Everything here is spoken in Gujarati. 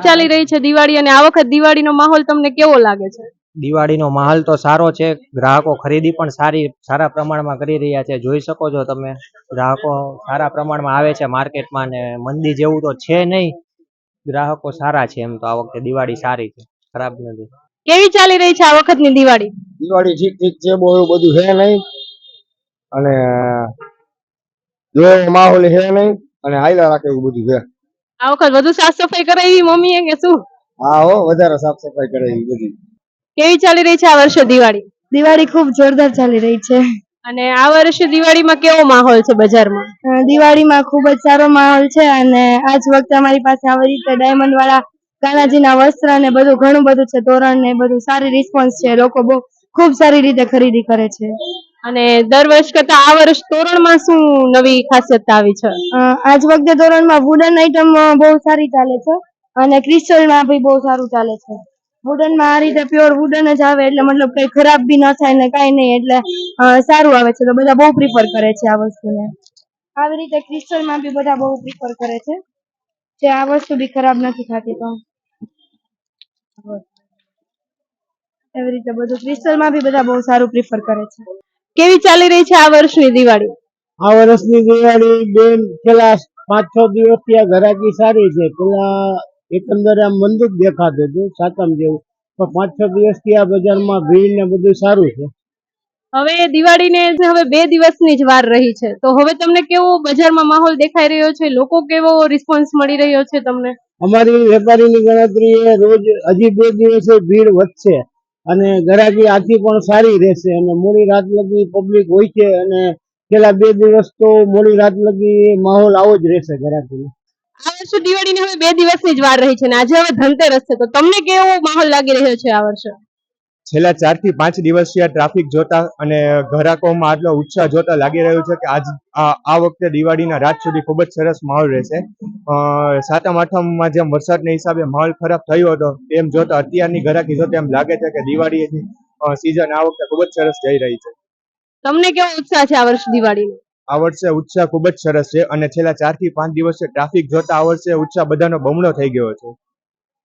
ચાલી રહી છે દિવાળી અને આ વખત દિવાળીનો માહોલ તમને કેવો લાગે છે? દિવાળીનો માહોલ તો સારો છે, ગ્રાહકો ખરીદી પણ સારા પ્રમાણમાં કરી રહ્યા છે. જોઈ શકો છો તમે, ગ્રાહકો સારા પ્રમાણમાં આવે છે માર્કેટમાં, ને મંદી જેવું તો છે નહીં, ગ્રાહકો સારા છે. એમ તો આ વખતે દિવાળી સારી છે, ખરાબ નથી. કેવી ચાલી રહી છે આ વખતની દિવાળી? દિવાળી ઠીક ઠીક છે, બહુ એવું બધું છે નહીં, અને જો માહોલ છે નહીં, અને હાઈલા રાખે એવું બધું છે. આ વખત વધુ સાફ સફાઈ કરાવી મમ્મીએ કે શું? હા હો, વધારે સાફ સફાઈ કરે એવી બધી. કેવી ચાલી રહી છે આ વર્ષે દિવાળી? દિવાળી ખૂબ જોરદાર ચાલી રહી છે. અને આ વર્ષે દિવાળીમાં કેવો માહોલ છે બજારમાં? દિવાળીમાં ખૂબ જ સારો માહોલ છે, અને આજ વખતે અમારી પાસે આવી રીતે ડાયમંડ વાળા કાનાજીના વસ્ત્ર ને બધું ઘણું બધું છે, તોરણ ને બધું સારી રિસ્પોન્સ છે, લોકો બહુ ખૂબ સારી રીતે ખરીદી કરે છે. અને દર વર્ષ કરતા આ વર્ષ તોરણમાં શું નવી ખાસિયત આવી છે? આજ વખતે તોરણમાં વુડન આઈટમ બહુ સારી ચાલે છે, અને ક્રિસ્ટલમાં બી બહુ સારું ચાલે છે. વુડનમાં આ રીતે પ્યોર વુડન જ આવે, એટલે મતલબ કઈ ખરાબ બી ન થાય ને કઈ નહીં, એટલે સારું આવે છે, તો બધા બહુ પ્રિફર કરે છે આ વસ્તુને. આવી રીતે ક્રિસ્ટલમાં બી બધા બહુ પ્રિફર કરે છે, જે આ વસ્તુ બી ખરાબ નથી થતી. તો એવી રીતે બધું ક્રિસ્ટલમાં બી બધા બહુ સારું પ્રિફર કરે છે. કેવી ચાલી રહી છે આ વર્ષની દિવાળી? આ વર્ષની દિવાળી બેન પેલા 5-6 દિવસથી આ ઘરાકી સારી છે. પેલા એકંદરે આમ મંદુ જ દેખાતું હતું, સાતમ જેવું, પણ 5-6 દિવસથી આ બજારમાં ભીડ ને બધું સારું છે. હવે દિવાળીને હવે 2 દિવસની જ વાર રહી છે, તો હવે તમને કેવો બજારમાં માહોલ દેખાઈ રહ્યો છે? લોકો કેવો રિસ્પોન્સ મળી રહ્યો છે તમને? અમારી વેપારીની ગણતરીએ રોજ હજી 2 દિવસે ભીડ વધશે, અને ગ્રાહકી આથી પણ સારી રહેશે, અને મોડી રાત લગી પબ્લિક હોય છે, અને છેલ્લા 2 દિવસ તો મોડી રાત લગી માહોલ આવો જ રહેશે ગ્રાહકીનો. આ વર્ષે દિવાળીને હવે 2 દિવસની જ વાર રહી છે, ને આજે હવે ધનતેરસ છે, તો તમને કેવો માહોલ લાગી રહ્યો છે આ વર્ષે? છેલ્લા 4 થી 5 દિવસથી ટ્રાફિક જોતા અને ગ્રાહકોમાં આટલો ઉત્સાહ જોતા લાગી રહ્યું છે કે આ વખતે દિવાળીના રાત સુધી ખૂબ જ સરસ માહોલ રહેશે. સાતમ આઠમમાં જેમ વરસાદના હિસાબે માહોલ ખરાબ થયો હતો, એમ જોતા અત્યારની ગ્રાહકી જોતા એમ લાગે છે કે દિવાળીની સિઝન આ વખતે ખૂબ જ સરસ જઈ રહી છે. તમને કેવો ઉત્સાહ છે આ વર્ષે દિવાળીનો? આ વર્ષે ઉત્સાહ ખૂબ જ સરસ છે, અને છેલ્લા 4 થી 5 દિવસથી ટ્રાફિક જોતા આ વર્ષે ઉત્સાહ બધાનો બમણો થઈ ગયો છે.